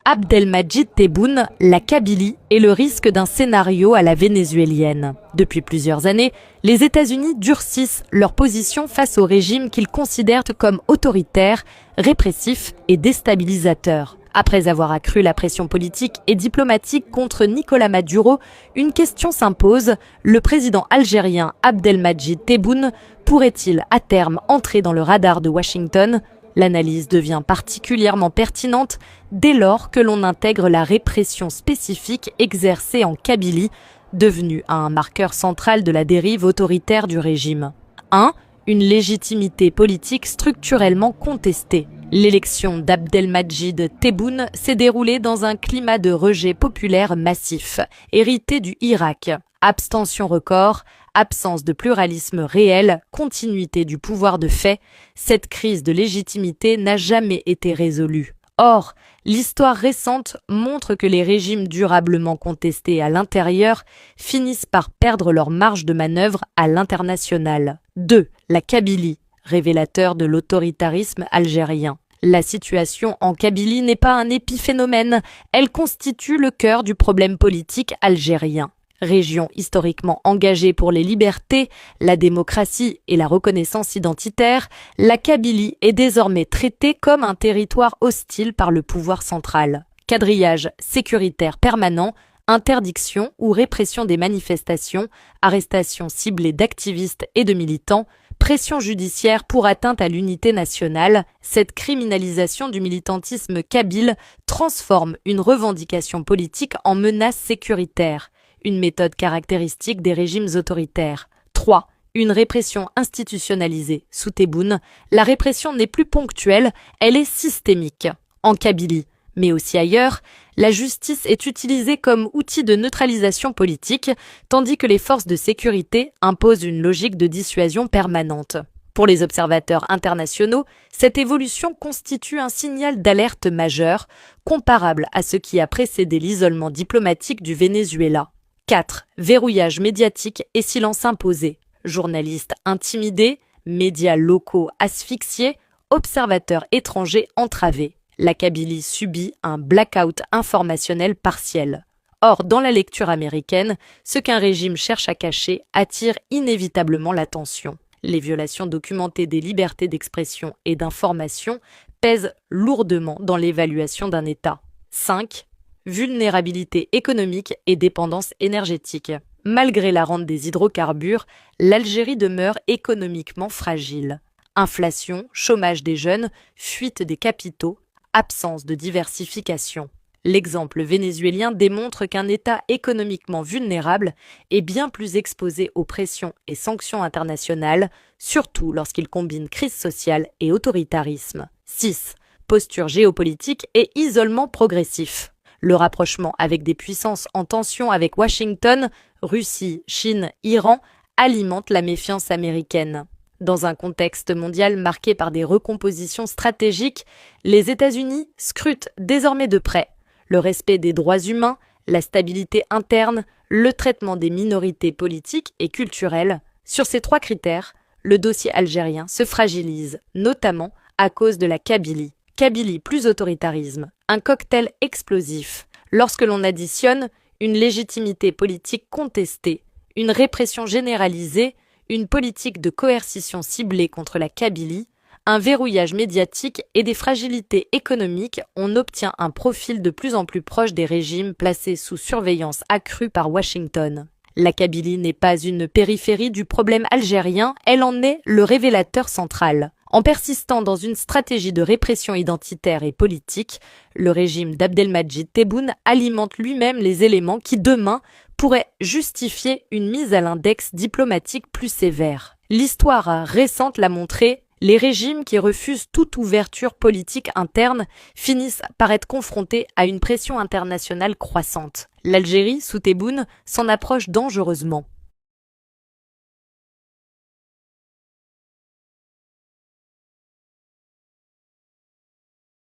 Abdelmadjid Tebboune, la Kabylie et le risque d'un scénario à la vénézuélienne. Depuis plusieurs années, les États-Unis durcissent leur position face au régime qu'ils considèrent comme autoritaire, répressif et déstabilisateur. Après avoir accru la pression politique et diplomatique contre Nicolás Maduro, une question s'impose, le président algérien Abdelmadjid Tebboune pourrait-il à terme entrer dans le radar de Washington ? L'analyse devient particulièrement pertinente dès lors que l'on intègre la répression spécifique exercée en Kabylie, devenue un marqueur central de la dérive autoritaire du régime. 1. Une légitimité politique structurellement contestée. L'élection d'Abdelmadjid Tebboune s'est déroulée dans un climat de rejet populaire massif, hérité du Irak. Abstention record, absence de pluralisme réel, continuité du pouvoir de fait, cette crise de légitimité n'a jamais été résolue. Or, l'histoire récente montre que les régimes durablement contestés à l'intérieur finissent par perdre leur marge de manœuvre à l'international. 2. La Kabylie, révélateur de l'autoritarisme algérien. La situation en Kabylie n'est pas un épiphénomène, elle constitue le cœur du problème politique algérien. Région historiquement engagée pour les libertés, la démocratie et la reconnaissance identitaire, la Kabylie est désormais traitée comme un territoire hostile par le pouvoir central. Quadrillage sécuritaire permanent, interdiction ou répression des manifestations, arrestations ciblées d'activistes et de militants, pression judiciaire pour atteinte à l'unité nationale, cette criminalisation du militantisme kabyle transforme une revendication politique en menace sécuritaire. Une méthode caractéristique des régimes autoritaires. 3. Une répression institutionnalisée. Sous Tebboune, la répression n'est plus ponctuelle, elle est systémique. En Kabylie, mais aussi ailleurs, la justice est utilisée comme outil de neutralisation politique, tandis que les forces de sécurité imposent une logique de dissuasion permanente. Pour les observateurs internationaux, cette évolution constitue un signal d'alerte majeur, comparable à ce qui a précédé l'isolement diplomatique du Venezuela. 4. Verrouillage médiatique et silence imposé. Journalistes intimidés, médias locaux asphyxiés, observateurs étrangers entravés. La Kabylie subit un blackout informationnel partiel. Or, dans la lecture américaine, ce qu'un régime cherche à cacher attire inévitablement l'attention. Les violations documentées des libertés d'expression et d'information pèsent lourdement dans l'évaluation d'un État. 5. Vulnérabilité économique et dépendance énergétique. Malgré la rente des hydrocarbures, l'Algérie demeure économiquement fragile. Inflation, chômage des jeunes, fuite des capitaux, absence de diversification. L'exemple vénézuélien démontre qu'un État économiquement vulnérable est bien plus exposé aux pressions et sanctions internationales, surtout lorsqu'il combine crise sociale et autoritarisme. 6. Posture géopolitique et isolement progressif. Le rapprochement avec des puissances en tension avec Washington, Russie, Chine, Iran, alimente la méfiance américaine. Dans un contexte mondial marqué par des recompositions stratégiques, les États-Unis scrutent désormais de près le respect des droits humains, la stabilité interne, le traitement des minorités politiques et culturelles. Sur ces 3 critères, le dossier algérien se fragilise, notamment à cause de la Kabylie. Kabylie plus autoritarisme, un cocktail explosif. Lorsque l'on additionne une légitimité politique contestée, une répression généralisée, une politique de coercition ciblée contre la Kabylie, un verrouillage médiatique et des fragilités économiques, on obtient un profil de plus en plus proche des régimes placés sous surveillance accrue par Washington. La Kabylie n'est pas une périphérie du problème algérien, elle en est le révélateur central. En persistant dans une stratégie de répression identitaire et politique, le régime d'Abdelmadjid Tebboune alimente lui-même les éléments qui, demain, pourraient justifier une mise à l'index diplomatique plus sévère. L'histoire récente l'a montré, les régimes qui refusent toute ouverture politique interne finissent par être confrontés à une pression internationale croissante. L'Algérie, sous Tebboune, s'en approche dangereusement.